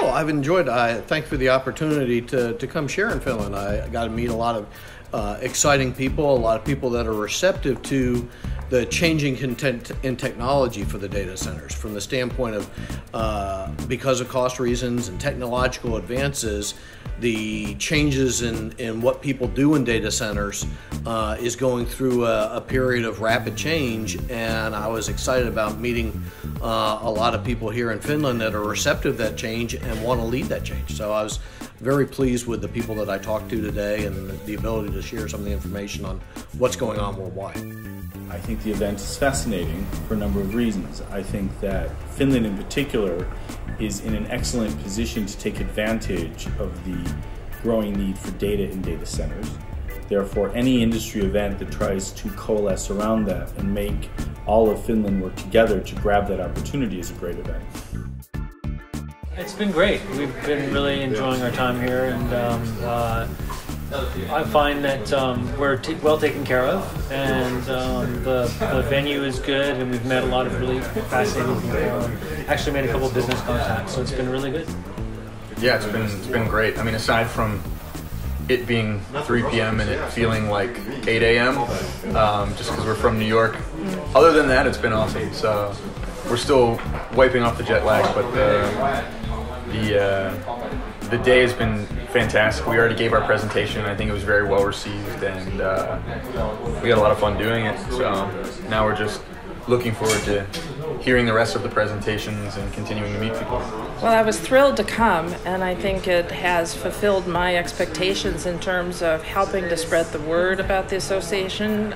Well, I've enjoyed. Thank you for the opportunity to come share in Finland. I got to meet a lot of exciting people, a lot of people that are receptive to the changing content in technology for the data centers from the standpoint of because of cost reasons and technological advances, the changes in what people do in data centers is going through a period of rapid change, and I was excited about meeting a lot of people here in Finland that are receptive to that change and want to lead that change. So I was very pleased with the people that I talked to today and the ability to share some of the information on what's going on worldwide. I think the event is fascinating for a number of reasons. I think that Finland in particular is in an excellent position to take advantage of the growing need for data in data centers. Therefore, any industry event that tries to coalesce around that and make all of Finland work together to grab that opportunity is a great event. It's been great. We've been really enjoying our time here, and I find that we're well taken care of, and the venue is good, and we've met a lot of really fascinating people, and actually made a couple of business contacts, so it's been really good. Yeah, it's been great. I mean, aside from it being 3 p.m. and it feeling like 8 a.m., just because we're from New York. Other than that, it's been awesome. So we're still wiping off the jet lag, but the day has been fantastic. We already gave our presentation. I think it was very well received, and we had a lot of fun doing it. So now we're just looking forward to hearing the rest of the presentations and continuing to meet people. Well, I was thrilled to come, and I think it has fulfilled my expectations in terms of helping to spread the word about the association,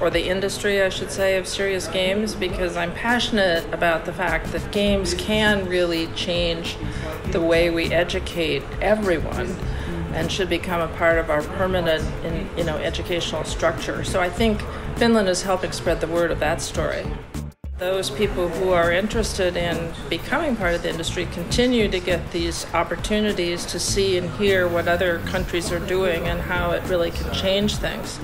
or the industry, I should say, of serious games, because I'm passionate about the fact that games can really change the way we educate everyone and should become a part of our permanent educational structure. So I think Finland is helping spread the word of that story. Those people who are interested in becoming part of the industry continue to get these opportunities to see and hear what other countries are doing and how it really can change things.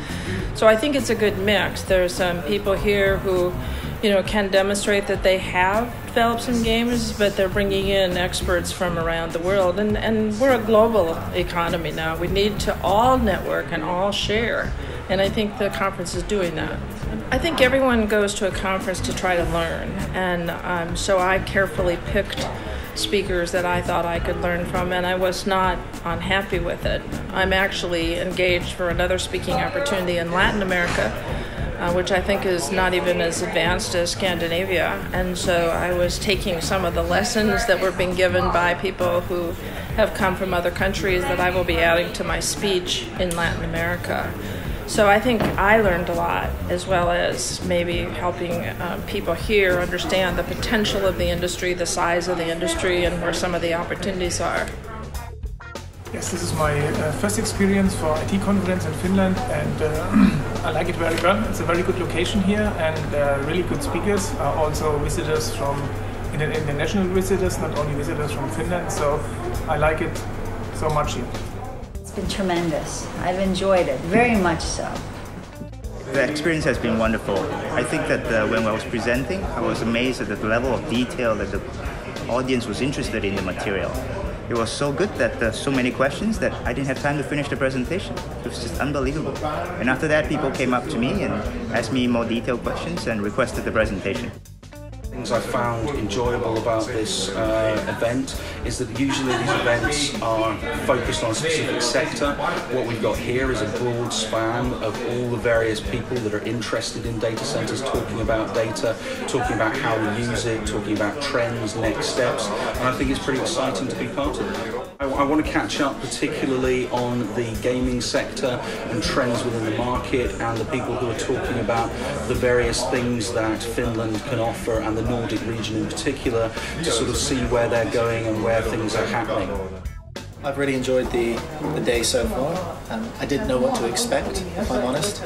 So I think it's a good mix. There's some people here who can demonstrate that they have developed some games, but they're bringing in experts from around the world. And we're a global economy now. We need to all network and all share. And I think the conference is doing that. I think everyone goes to a conference to try to learn. And so I carefully picked speakers that I thought I could learn from, and I was not unhappy with it. I'm actually engaged for another speaking opportunity in Latin America, which I think is not even as advanced as Scandinavia. And so I was taking some of the lessons that were being given by people who have come from other countries that I will be adding to my speech in Latin America. So I think I learned a lot, as well as maybe helping people here understand the potential of the industry, the size of the industry, and where some of the opportunities are. Yes, this is my first experience for IT conference in Finland, and I like it very well. It's a very good location here, and really good speakers, also visitors from international visitors, not only visitors from Finland. So I like it so much here. It's been tremendous. I've enjoyed it very much so. The experience has been wonderful. I think that when I was presenting, I was amazed at the level of detail that the audience was interested in the material. It was so good that there are so many questions that I didn't have time to finish the presentation. It was just unbelievable. And after that, people came up to me and asked me more detailed questions and requested the presentation. Things I found enjoyable about this event is that usually these events are focused on a specific sector. What we've got here is a broad span of all the various people that are interested in data centers, talking about data, talking about how we use it, talking about trends, next steps, and I think it's pretty exciting to be part of it. I want to catch up particularly on the gaming sector and trends within the market, and the people who are talking about the various things that Finland can offer, and the Nordic region in particular, to sort of see where they're going and where things are happening. I've really enjoyed the day so far. I didn't know what to expect, if I'm honest,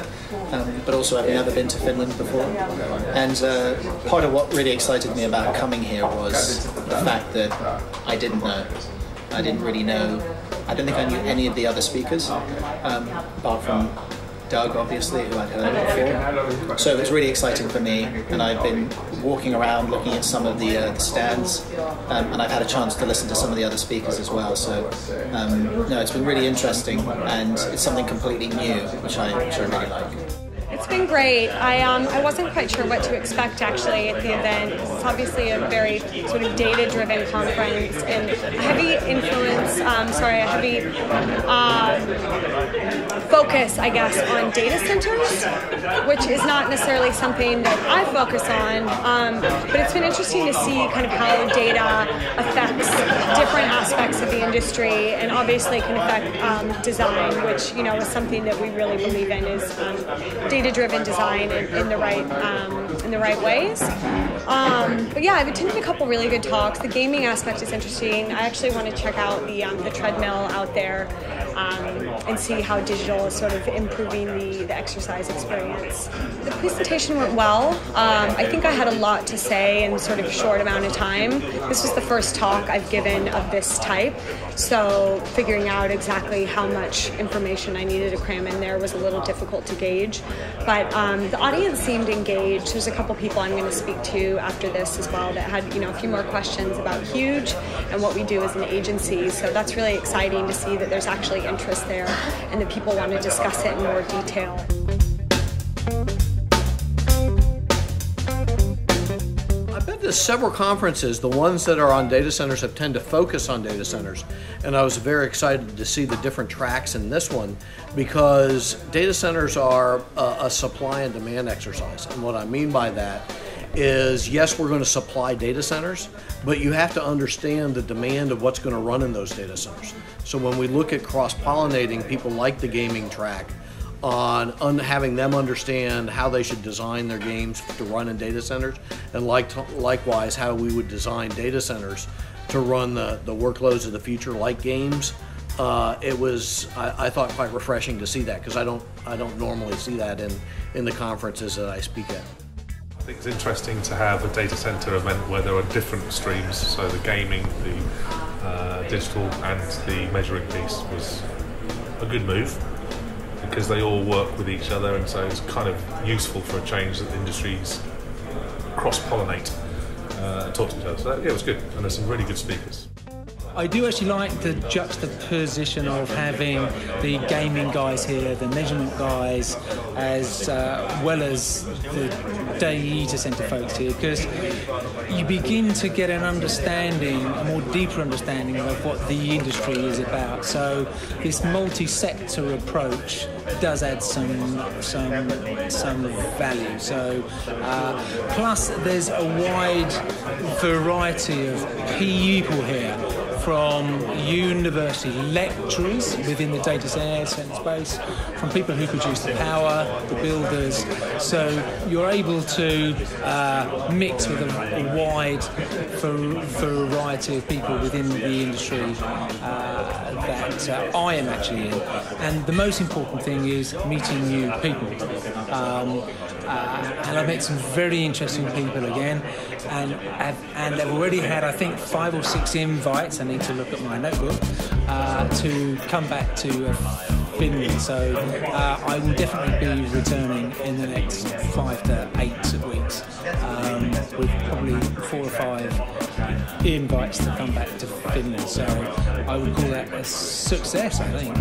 but also I've never been to Finland before. And part of what really excited me about coming here was the fact that I didn't know. I didn't really know. I don't think I knew any of the other speakers, apart from Doug, obviously, who I'd heard before. So it was really exciting for me, and I've been walking around looking at some of the stands, and I've had a chance to listen to some of the other speakers as well. So no, it's been really interesting, and it's something completely new, which I really like. It's been great. I wasn't quite sure what to expect actually at the event. It's obviously a very sort of data-driven conference and a heavy influence, a heavy focus, I guess, on data centers, which is not necessarily something that I focus on, but it's been interesting to see kind of how data affects different aspects of the industry and obviously can affect design, which, you know, is something that we really believe in, is data-driven design in the right ways. But yeah, I've attended a couple really good talks. The gaming aspect is interesting. I actually want to check out the treadmill out there and see how digital is sort of improving the exercise experience. The presentation went well. I think I had a lot to say in sort of a short amount of time. This was the first talk I've given of this type, so figuring out exactly how much information I needed to cram in there was a little difficult to gauge. But the audience seemed engaged. There's a couple people I'm going to speak to after this as well that had, you know, a few more questions about Huge and what we do as an agency. So that's really exciting to see that there's actually interest there and that people want to discuss it in more detail. I've been to several conferences. The ones that are on data centers have tend to focus on data centers, and I was very excited to see the different tracks in this one because data centers are a supply and demand exercise. And what I mean by that is, yes, we're going to supply data centers, but you have to understand the demand of what's going to run in those data centers. So when we look at cross-pollinating people like the gaming track, on having them understand how they should design their games to run in data centers, and likewise how we would design data centers to run the workloads of the future like games. It was, I thought, quite refreshing to see that, because I don't normally see that in the conferences that I speak at. I think it's interesting to have a data center event where there are different streams, so the gaming, the digital and the measuring piece was a good move, because they all work with each other, and so it's kind of useful for a change that the industries cross-pollinate and talk to each other. So yeah, it was good, and there's some really good speakers. I do actually like the juxtaposition of having the gaming guys here, the measurement guys, as well as the data center folks here, because you begin to get an understanding, a more deeper understanding of what the industry is about. So this multi-sector approach does add some value. So plus there's a wide variety of people here, from university lecturers within the data center space, from people who produce the power, the builders. So you're able to mix with a wide variety of people within the industry that I am actually in. And the most important thing is meeting new people. And I've met some very interesting people again, and I've already had, I think, 5 or 6 invites. I need to look at my notebook to come back to Finland. So I will definitely be returning in the next 5 to 8 weeks, with probably 4 or 5 invites to come back to Finland. So I would call that a success, I think.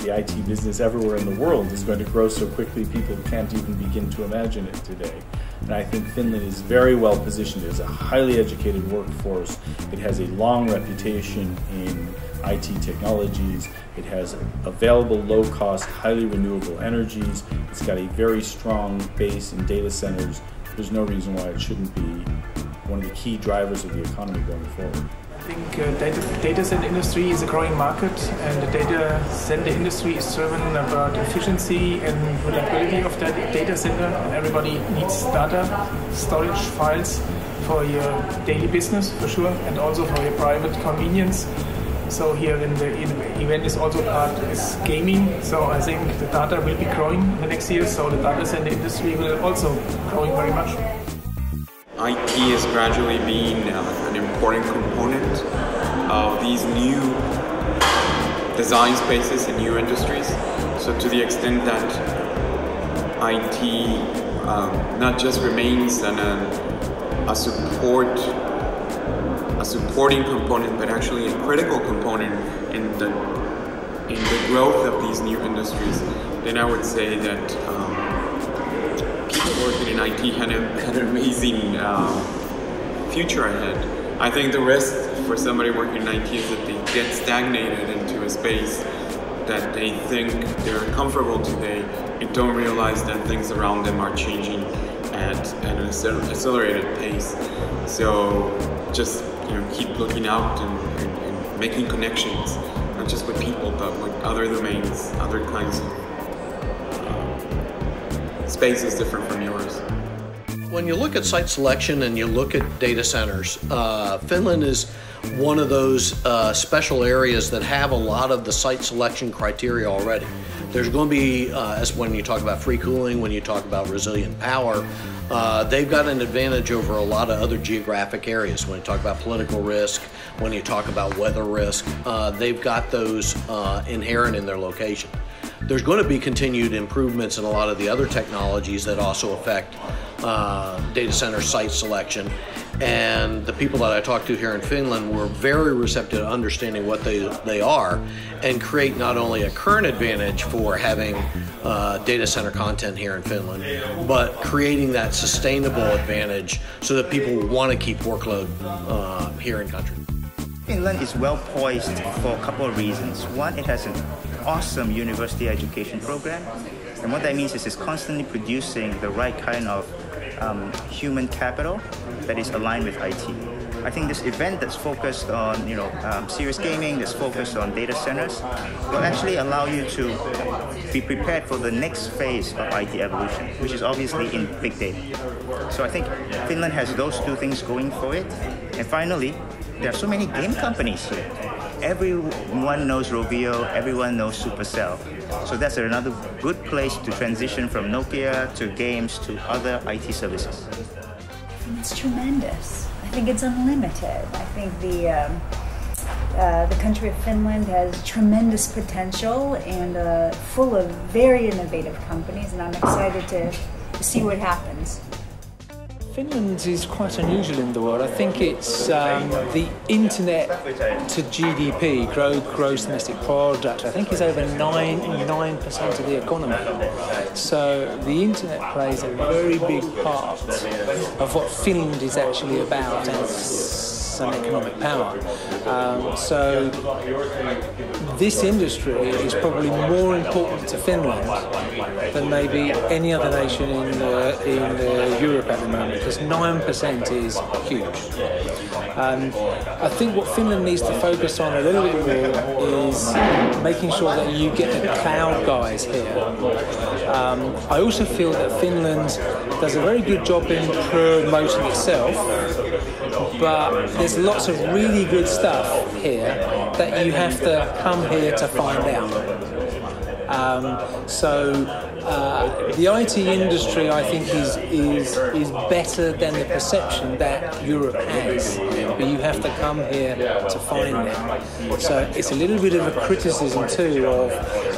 The IT business everywhere in the world is going to grow so quickly people can't even begin to imagine it today. And I think Finland is very well positioned as a highly educated workforce. It has a long reputation in IT technologies. It has available, low-cost, highly renewable energies. It's got a very strong base in data centers. There's no reason why it shouldn't be one of the key drivers of the economy going forward. I think data center industry is a growing market, and the data center industry is driven about efficiency and reliability of that data center. Everybody needs data, storage files for your daily business, for sure, and also for your private convenience. So here in the event is also part is gaming. So I think the data will be growing in the next years. So the data center industry will also growing very much. IT is gradually being an important component of these new design spaces and new industries. So to the extent that IT not just remains a supporting component, but actually a critical component in the growth of these new industries, then I would say that people working in IT had an amazing future ahead. I think the risk for somebody working in IT is that they get stagnated into a space that they think they're comfortable today and don't realize that things around them are changing at an accelerated pace. So just keep looking out and making connections, not just with people, but with other domains, other kinds of spaces different from yours. When you look at site selection and you look at data centers, Finland is one of those special areas that have a lot of the site selection criteria already. There's going to be, as when you talk about free cooling, when you talk about resilient power, they've got an advantage over a lot of other geographic areas. When you talk about political risk, when you talk about weather risk, they've got those inherent in their location. There's going to be continued improvements in a lot of the other technologies that also affect data center site selection. And the people that I talked to here in Finland were very receptive to understanding what they are and create not only a current advantage for having data center content here in Finland, but creating that sustainable advantage so that people want to keep workload here in country. Finland is well poised for a couple of reasons. One, it has an awesome university education program, and what that means is it's constantly producing the right kind of human capital that is aligned with IT. I think this event that's focused on serious gaming, that's focused on data centers, will actually allow you to be prepared for the next phase of IT evolution, which is obviously in big data. So I think Finland has those two things going for it. And finally, there are so many game companies here. Everyone knows Rovio, everyone knows Supercell. So that's another good place to transition from Nokia to games to other IT services. It's tremendous. I think it's unlimited. I think the country of Finland has tremendous potential and full of very innovative companies, and I'm excited to see what happens. Finland is quite unusual in the world. I think it's the internet to GDP, gross domestic product, I think is over 9% of the economy. So the internet plays a very big part of what Finland is actually about as an economic power. So this industry is probably more important to Finland than maybe any other nation in Europe at the moment, because 9% is huge. I think what Finland needs to focus on a little bit more is making sure that you get the cloud guys here. I also feel that Finland does a very good job in promoting itself, but there's lots of really good stuff here that you have to come here to find out. The IT industry, I think, is better than the perception that Europe has, but you have to come here to find them. So it's a little bit of a criticism too of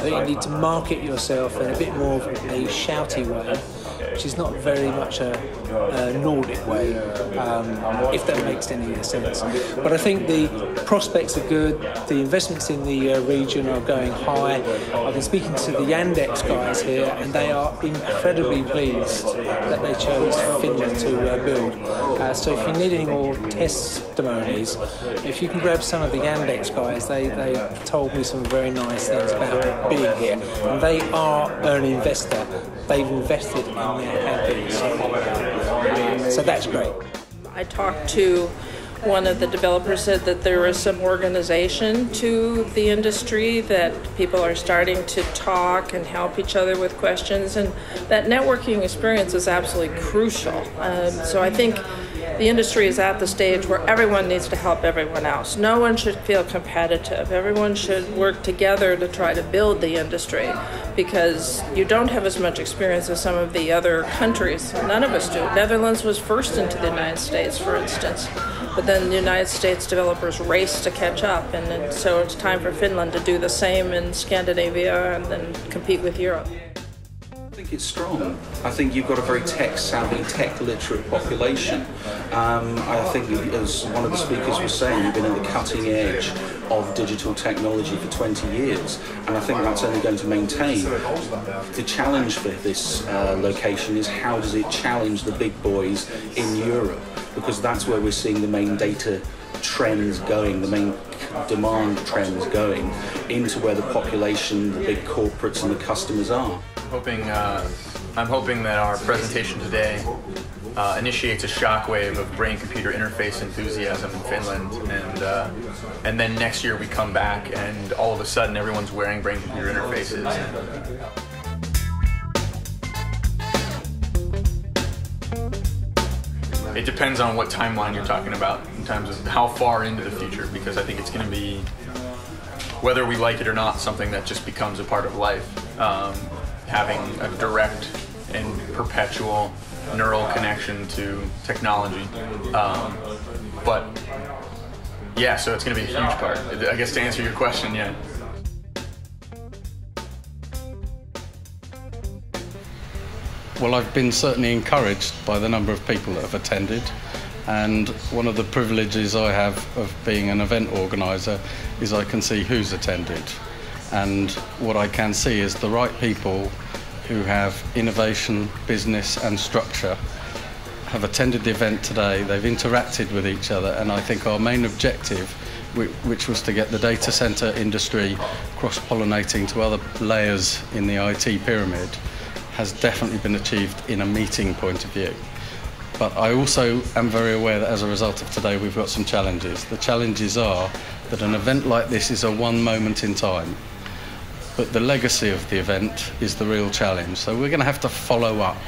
that you need to market yourself in a bit more of a shouty way, which is not very much a Nordic way, if that makes any sense. But I think the prospects are good, the investments in the region are going high. I've been speaking to the Yandex guys here, and they are incredibly pleased that they chose Finland to build. So if you need any more testimonies, if you can grab some of the Yandex guys, they told me some very nice things about being here. And they are an investor. They've invested in their happiness. So that's great. I talked to one of the developers, said that there is some organization to the industry, that people are starting to talk and help each other with questions, and that networking experience is absolutely crucial. So I think the industry is at the stage where everyone needs to help everyone else. No one should feel competitive. Everyone should work together to try to build the industry, because you don't have as much experience as some of the other countries. None of us do. Netherlands was first into the United States, for instance. but then the United States developers race to catch up, and so it's time for Finland to do the same in Scandinavia and then compete with Europe. I think it's strong. I think you've got a very tech-savvy, tech-literate population. I think, as one of the speakers was saying, you've been at the cutting edge of digital technology for 20 years, and I think that's only going to maintain. The challenge for this location is how does it challenge the big boys in Europe, because that's where we're seeing the main data trends going, the main demand trends going into where the population, the big corporates and the customers are. I'm hoping that our presentation today initiates a shockwave of brain-computer interface enthusiasm in Finland, and then next year we come back and all of a sudden everyone's wearing brain-computer interfaces. It depends on what timeline you're talking about in terms of how far into the future, because I think it's going to be, whether we like it or not, something that just becomes a part of life. Having a direct and perpetual neural connection to technology. But yeah, so it's going to be a huge part. I guess to answer your question, yeah. Well, I've been certainly encouraged by the number of people that have attended, and one of the privileges I have of being an event organiser is I can see who's attended. And what I can see is the right people who have innovation, business and structure have attended the event today. They've interacted with each other, and I think our main objective, which was to get the data centre industry cross-pollinating to other layers in the IT pyramid, has definitely been achieved in a meeting point of view. But I also am very aware that as a result of today we've got some challenges. The challenges are that an event like this is a one moment in time, but the legacy of the event is the real challenge. So we're going to have to follow up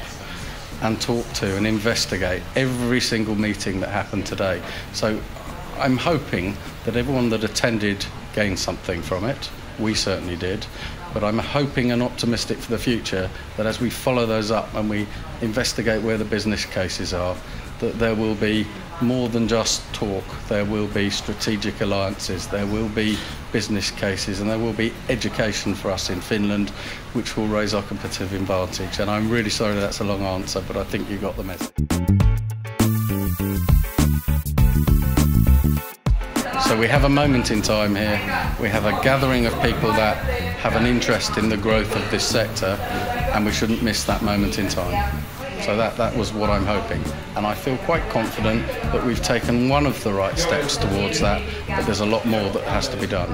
and talk to and investigate every single meeting that happened today. So I'm hoping that everyone that attended gained something from it. We certainly did. But I'm hoping and optimistic for the future that as we follow those up and we investigate where the business cases are, that there will be more than just talk. There will be strategic alliances, there will be business cases, and there will be education for us in Finland, which will raise our competitive advantage. And I'm really sorry that's a long answer, but I think you got the message. So we have a moment in time here. We have a gathering of people that have an interest in the growth of this sector, and we shouldn't miss that moment in time. So that was what I'm hoping. And I feel quite confident that we've taken one of the right steps towards that, but there's a lot more that has to be done.